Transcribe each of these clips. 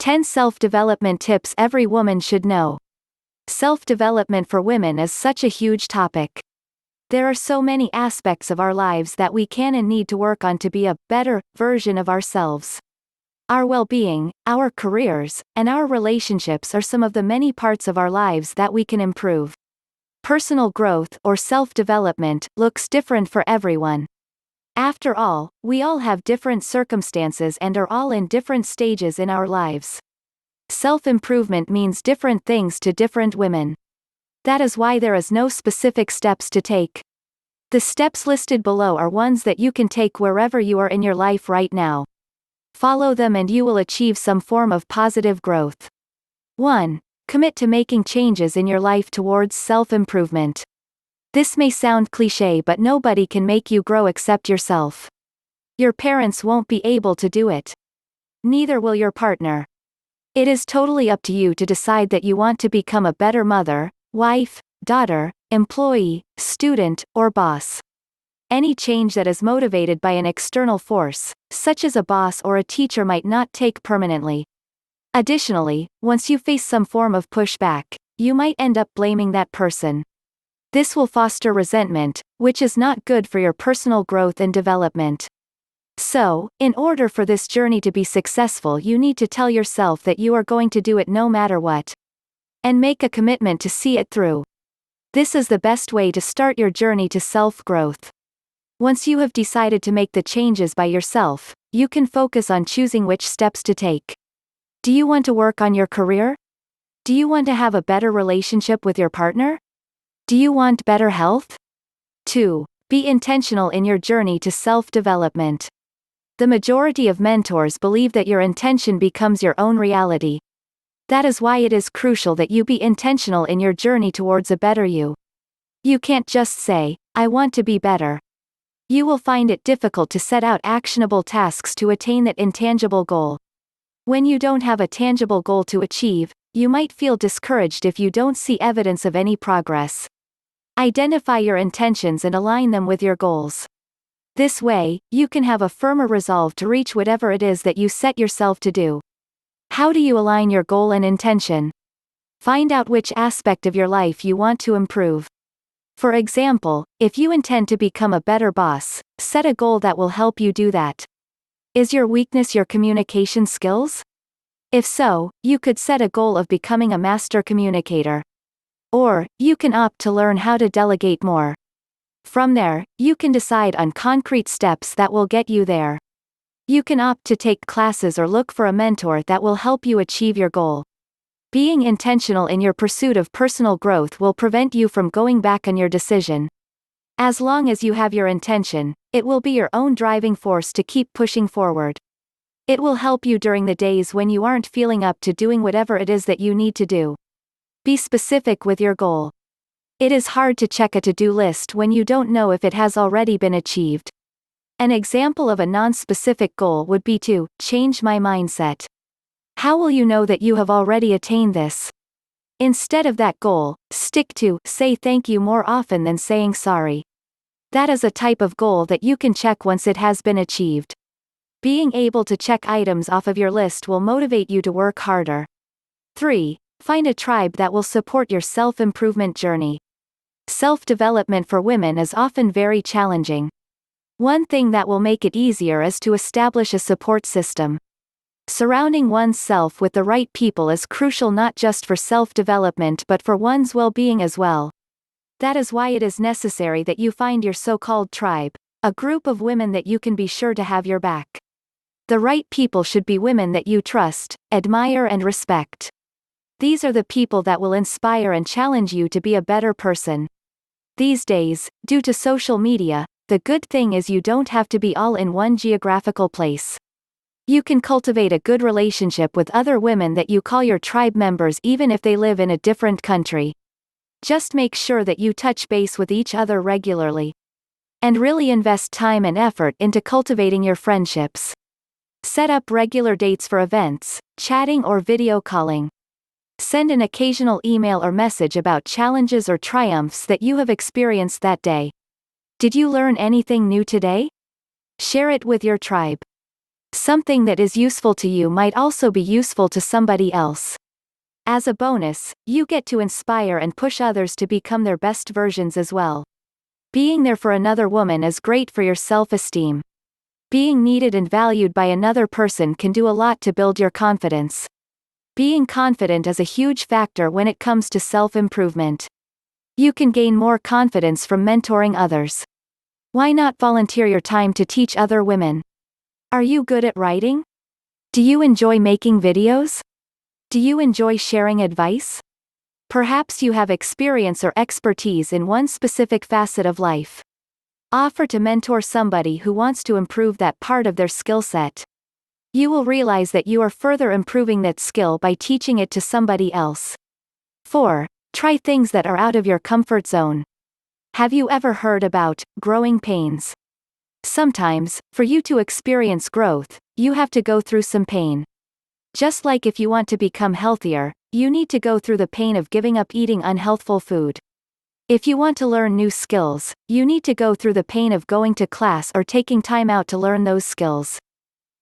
10 Self-development tips every woman should know. Self-development for women is such a huge topic. There are so many aspects of our lives that we can and need to work on to be a better version of ourselves. Our well-being, our careers, and our relationships are some of the many parts of our lives that we can improve. Personal growth, or self-development, looks different for everyone. After all, we all have different circumstances and are all in different stages in our lives. Self-improvement means different things to different women. That is why there is no specific steps to take. The steps listed below are ones that you can take wherever you are in your life right now. Follow them and you will achieve some form of positive growth. 1. Commit to making changes in your life towards self-improvement. This may sound cliché, but nobody can make you grow except yourself. Your parents won't be able to do it. Neither will your partner. It is totally up to you to decide that you want to become a better mother, wife, daughter, employee, student, or boss. Any change that is motivated by an external force, such as a boss or a teacher, might not take permanently. Additionally, once you face some form of pushback, you might end up blaming that person. This will foster resentment, which is not good for your personal growth and development. So, in order for this journey to be successful, you need to tell yourself that you are going to do it no matter what. And make a commitment to see it through. This is the best way to start your journey to self-growth. Once you have decided to make the changes by yourself, you can focus on choosing which steps to take. Do you want to work on your career? Do you want to have a better relationship with your partner? Do you want better health? 2. Be intentional in your journey to self-development. The majority of mentors believe that your intention becomes your own reality. That is why it is crucial that you be intentional in your journey towards a better you. You can't just say, "I want to be better." You will find it difficult to set out actionable tasks to attain that intangible goal. When you don't have a tangible goal to achieve, you might feel discouraged if you don't see evidence of any progress. Identify your intentions and align them with your goals. This way, you can have a firmer resolve to reach whatever it is that you set yourself to do. How do you align your goal and intention? Find out which aspect of your life you want to improve. For example, if you intend to become a better boss, set a goal that will help you do that. Is your weakness your communication skills? If so, you could set a goal of becoming a master communicator. Or, you can opt to learn how to delegate more. From there, you can decide on concrete steps that will get you there. You can opt to take classes or look for a mentor that will help you achieve your goal. Being intentional in your pursuit of personal growth will prevent you from going back on your decision. As long as you have your intention, it will be your own driving force to keep pushing forward. It will help you during the days when you aren't feeling up to doing whatever it is that you need to do. Be specific with your goal. It is hard to check a to-do list when you don't know if it has already been achieved. An example of a non-specific goal would be to change my mindset. How will you know that you have already attained this? Instead of that goal, stick to say thank you more often than saying sorry. That is a type of goal that you can check once it has been achieved. Being able to check items off of your list will motivate you to work harder. 3. Find a tribe that will support your self-improvement journey. Self-development for women is often very challenging. One thing that will make it easier is to establish a support system. Surrounding oneself with the right people is crucial not just for self-development but for one's well-being as well. That is why it is necessary that you find your so-called tribe, a group of women that you can be sure to have your back. The right people should be women that you trust, admire and respect. These are the people that will inspire and challenge you to be a better person. These days, due to social media, the good thing is you don't have to be all in one geographical place. You can cultivate a good relationship with other women that you call your tribe members even if they live in a different country. Just make sure that you touch base with each other regularly. And really invest time and effort into cultivating your friendships. Set up regular dates for events, chatting or video calling. Send an occasional email or message about challenges or triumphs that you have experienced that day. Did you learn anything new today? Share it with your tribe. Something that is useful to you might also be useful to somebody else. As a bonus, you get to inspire and push others to become their best versions as well. Being there for another woman is great for your self-esteem. Being needed and valued by another person can do a lot to build your confidence. Being confident is a huge factor when it comes to self-improvement. You can gain more confidence from mentoring others. Why not volunteer your time to teach other women? Are you good at writing? Do you enjoy making videos? Do you enjoy sharing advice? Perhaps you have experience or expertise in one specific facet of life. Offer to mentor somebody who wants to improve that part of their skill set. You will realize that you are further improving that skill by teaching it to somebody else. 4. Try things that are out of your comfort zone. Have you ever heard about growing pains? Sometimes, for you to experience growth, you have to go through some pain. Just like if you want to become healthier, you need to go through the pain of giving up eating unhealthful food. If you want to learn new skills, you need to go through the pain of going to class or taking time out to learn those skills.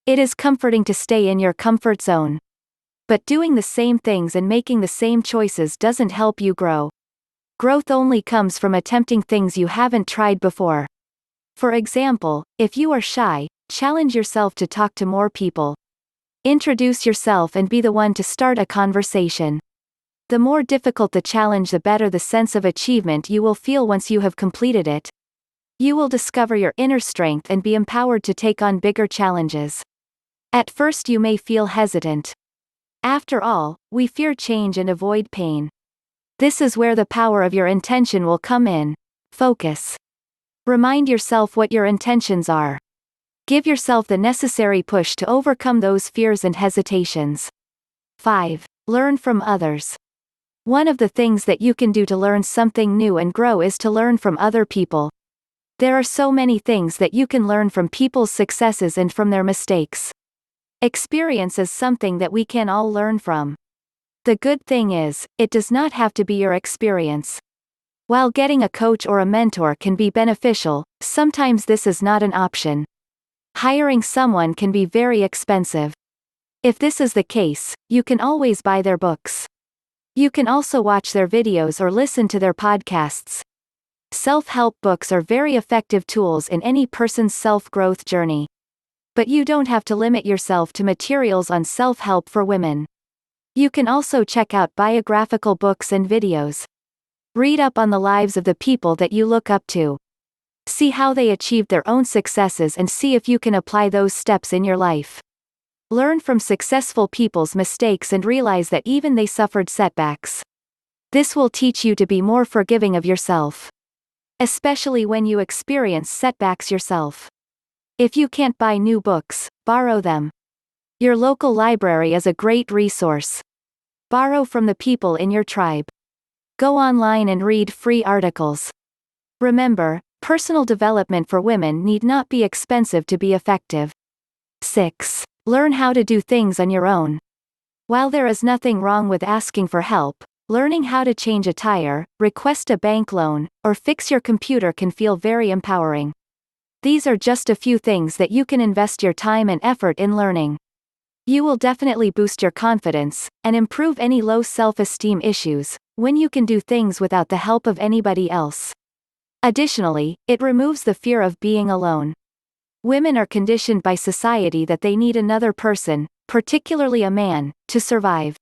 It is comforting to stay in your comfort zone. But doing the same things and making the same choices doesn't help you grow. Growth only comes from attempting things you haven't tried before. For example, if you are shy, challenge yourself to talk to more people. Introduce yourself and be the one to start a conversation. The more difficult the challenge, the better the sense of achievement you will feel once you have completed it. You will discover your inner strength and be empowered to take on bigger challenges. At first you may feel hesitant. After all, we fear change and avoid pain. This is where the power of your intention will come in. Focus. Remind yourself what your intentions are. Give yourself the necessary push to overcome those fears and hesitations. 5. Learn from others. One of the things that you can do to learn something new and grow is to learn from other people. There are so many things that you can learn from people's successes and from their mistakes. Experience is something that we can all learn from. The good thing is, it does not have to be your experience. While getting a coach or a mentor can be beneficial, sometimes this is not an option. Hiring someone can be very expensive. If this is the case, you can always buy their books. You can also watch their videos or listen to their podcasts. Self-help books are very effective tools in any person's self-growth journey. But you don't have to limit yourself to materials on self-help for women. You can also check out biographical books and videos. Read up on the lives of the people that you look up to. See how they achieved their own successes and see if you can apply those steps in your life. Learn from successful people's mistakes and realize that even they suffered setbacks. This will teach you to be more forgiving of yourself. Especially when you experience setbacks yourself. If you can't buy new books, borrow them. Your local library is a great resource. Borrow from the people in your tribe. Go online and read free articles. Remember, personal development for women need not be expensive to be effective. 6. Learn how to do things on your own. While there is nothing wrong with asking for help, learning how to change a tire, request a bank loan, or fix your computer can feel very empowering. These are just a few things that you can invest your time and effort in learning. You will definitely boost your confidence, and improve any low self-esteem issues, when you can do things without the help of anybody else. Additionally, it removes the fear of being alone. Women are conditioned by society that they need another person, particularly a man, to survive.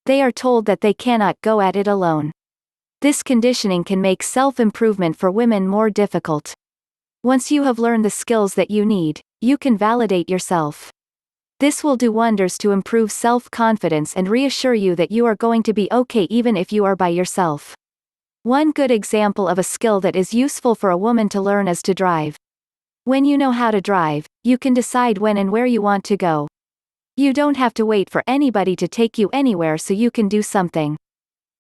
They are told that they cannot go at it alone. This conditioning can make self-improvement for women more difficult. Once you have learned the skills that you need, you can validate yourself. This will do wonders to improve self-confidence and reassure you that you are going to be okay even if you are by yourself. One good example of a skill that is useful for a woman to learn is to drive. When you know how to drive, you can decide when and where you want to go. You don't have to wait for anybody to take you anywhere so you can do something.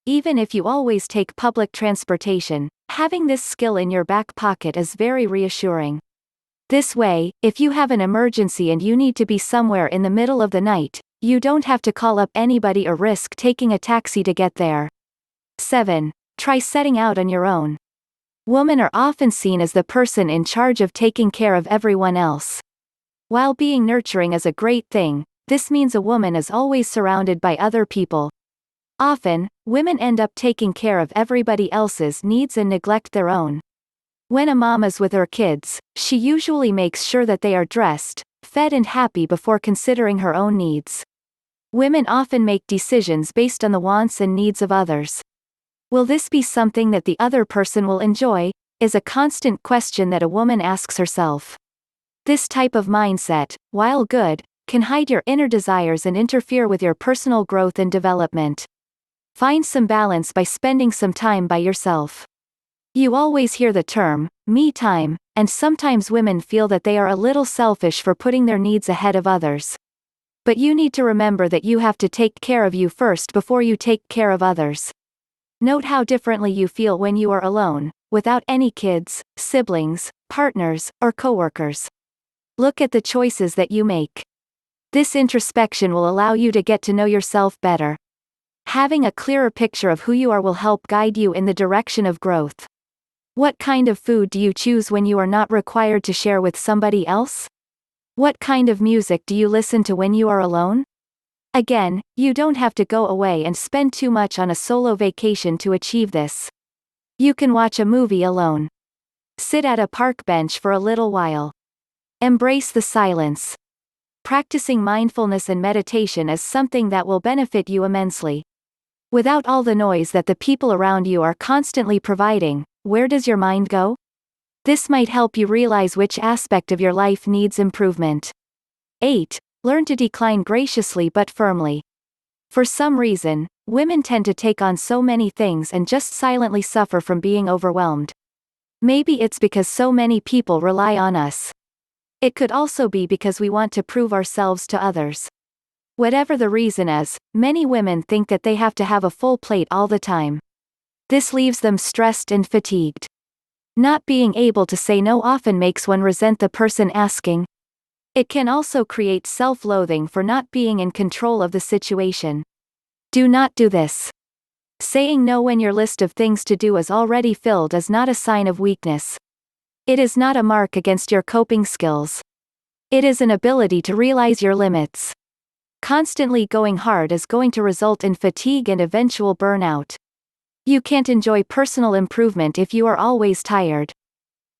Even if you always take public transportation, having this skill in your back pocket is very reassuring. This way, if you have an emergency and you need to be somewhere in the middle of the night, you don't have to call up anybody or risk taking a taxi to get there. 7. Try setting out on your own. Women are often seen as the person in charge of taking care of everyone else. While being nurturing is a great thing, this means a woman is always surrounded by other people. Often, women end up taking care of everybody else's needs and neglect their own. When a mom is with her kids, she usually makes sure that they are dressed, fed and happy before considering her own needs. Women often make decisions based on the wants and needs of others. Will this be something that the other person will enjoy? Is a constant question that a woman asks herself. This type of mindset, while good, can hide your inner desires and interfere with your personal growth and development. Find some balance by spending some time by yourself. You always hear the term, me time, and sometimes women feel that they are a little selfish for putting their needs ahead of others. But you need to remember that you have to take care of you first before you take care of others. Note how differently you feel when you are alone, without any kids, siblings, partners, or coworkers. Look at the choices that you make. This introspection will allow you to get to know yourself better. Having a clearer picture of who you are will help guide you in the direction of growth. What kind of food do you choose when you are not required to share with somebody else? What kind of music do you listen to when you are alone? Again, you don't have to go away and spend too much on a solo vacation to achieve this. You can watch a movie alone. Sit at a park bench for a little while. Embrace the silence. Practicing mindfulness and meditation is something that will benefit you immensely. Without all the noise that the people around you are constantly providing, where does your mind go? This might help you realize which aspect of your life needs improvement. 8. Learn to decline graciously but firmly. For some reason, women tend to take on so many things and just silently suffer from being overwhelmed. Maybe it's because so many people rely on us. It could also be because we want to prove ourselves to others. Whatever the reason is, many women think that they have to have a full plate all the time. This leaves them stressed and fatigued. Not being able to say no often makes one resent the person asking. It can also create self-loathing for not being in control of the situation. Do not do this. Saying no when your list of things to do is already filled is not a sign of weakness. It is not a mark against your coping skills. It is an ability to realize your limits. Constantly going hard is going to result in fatigue and eventual burnout. You can't enjoy personal improvement if you are always tired.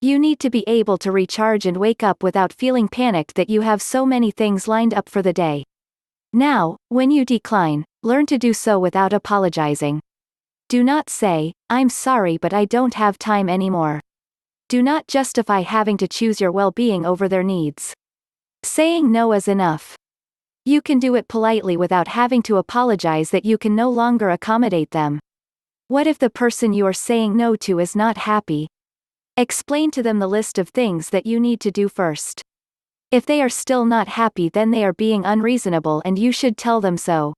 You need to be able to recharge and wake up without feeling panicked that you have so many things lined up for the day. Now, when you decline, learn to do so without apologizing. Do not say, "I'm sorry but I don't have time anymore." Do not justify having to choose your well-being over their needs. Saying no is enough. You can do it politely without having to apologize that you can no longer accommodate them. What if the person you are saying no to is not happy? Explain to them the list of things that you need to do first. If they are still not happy, then they are being unreasonable and you should tell them so.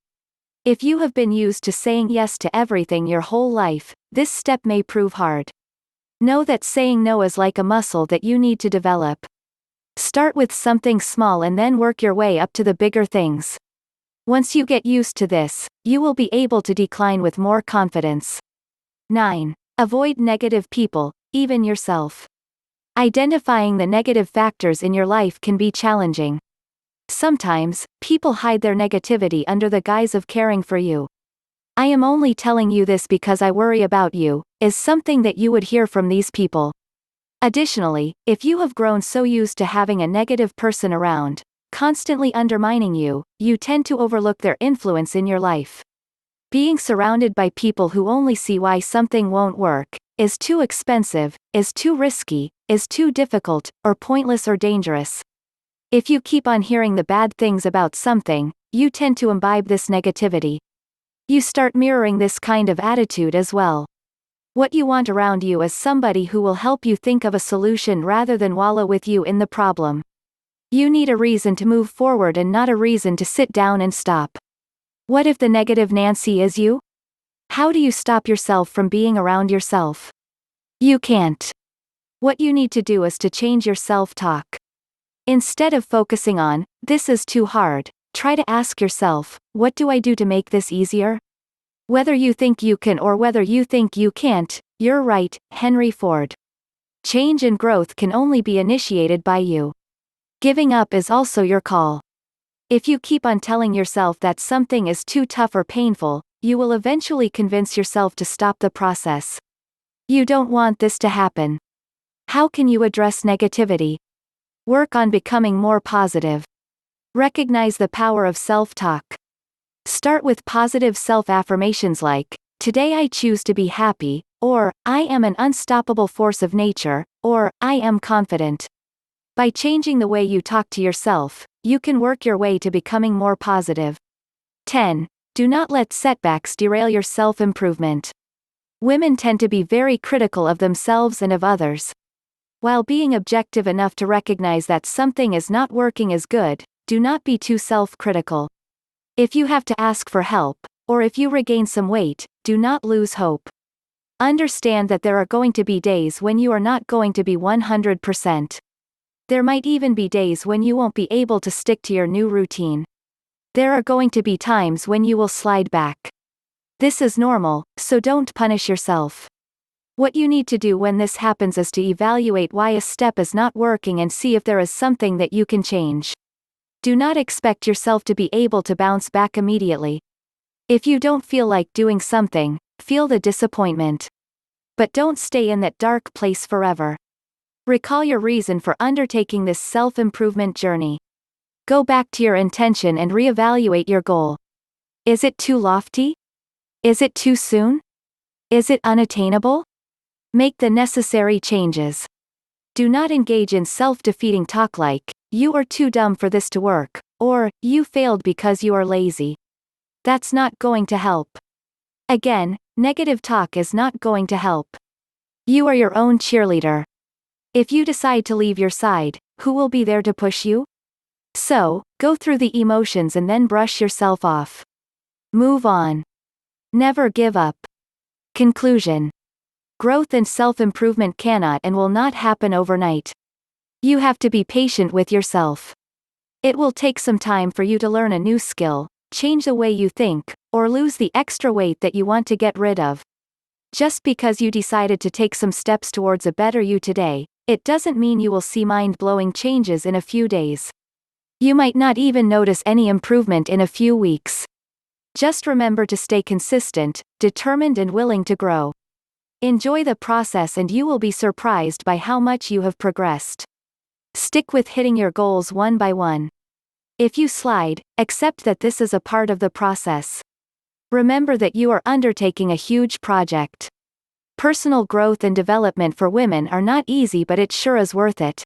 If you have been used to saying yes to everything your whole life, this step may prove hard. Know that saying no is like a muscle that you need to develop. Start with something small and then work your way up to the bigger things. Once you get used to this, you will be able to decline with more confidence. 9. Avoid negative people, even yourself. Identifying the negative factors in your life can be challenging. Sometimes, people hide their negativity under the guise of caring for you. "I am only telling you this because I worry about you," is something that you would hear from these people. Additionally, if you have grown so used to having a negative person around, constantly undermining you, you tend to overlook their influence in your life. Being surrounded by people who only see why something won't work, is too expensive, is too risky, is too difficult, or pointless or dangerous. If you keep on hearing the bad things about something, you tend to imbibe this negativity. You start mirroring this kind of attitude as well. What you want around you is somebody who will help you think of a solution rather than wallow with you in the problem. You need a reason to move forward and not a reason to sit down and stop. What if the negative Nancy is you? How do you stop yourself from being around yourself? You can't. What you need to do is to change your self-talk. Instead of focusing on, "This is too hard," try to ask yourself, "What do I do to make this easier?" Whether you think you can or whether you think you can't, you're right, Henry Ford. Change and growth can only be initiated by you. Giving up is also your call. If you keep on telling yourself that something is too tough or painful, you will eventually convince yourself to stop the process. You don't want this to happen. How can you address negativity? Work on becoming more positive. Recognize the power of self-talk. Start with positive self-affirmations like, "Today I choose to be happy," or, "I am an unstoppable force of nature," or, "I am confident." By changing the way you talk to yourself, you can work your way to becoming more positive. 10. Do not let setbacks derail your self-improvement. Women tend to be very critical of themselves and of others. While being objective enough to recognize that something is not working is good, do not be too self-critical. If you have to ask for help, or if you regain some weight, do not lose hope. Understand that there are going to be days when you are not going to be 100%. There might even be days when you won't be able to stick to your new routine. There are going to be times when you will slide back. This is normal, so don't punish yourself. What you need to do when this happens is to evaluate why a step is not working and see if there is something that you can change. Do not expect yourself to be able to bounce back immediately. If you don't feel like doing something, feel the disappointment. But don't stay in that dark place forever. Recall your reason for undertaking this self-improvement journey. Go back to your intention and reevaluate your goal. Is it too lofty? Is it too soon? Is it unattainable? Make the necessary changes. Do not engage in self-defeating talk like, "You are too dumb for this to work," or, "You failed because you are lazy." That's not going to help. Again, negative talk is not going to help. You are your own cheerleader. If you decide to leave your side, who will be there to push you? So, go through the emotions and then brush yourself off. Move on. Never give up. Conclusion. Growth and self-improvement cannot and will not happen overnight. You have to be patient with yourself. It will take some time for you to learn a new skill, change the way you think, or lose the extra weight that you want to get rid of. Just because you decided to take some steps towards a better you today, it doesn't mean you will see mind-blowing changes in a few days. You might not even notice any improvement in a few weeks. Just remember to stay consistent, determined and willing to grow. Enjoy the process and you will be surprised by how much you have progressed. Stick with hitting your goals one by one. If you slide, accept that this is a part of the process. Remember that you are undertaking a huge project. Personal growth and development for women are not easy, but it sure is worth it.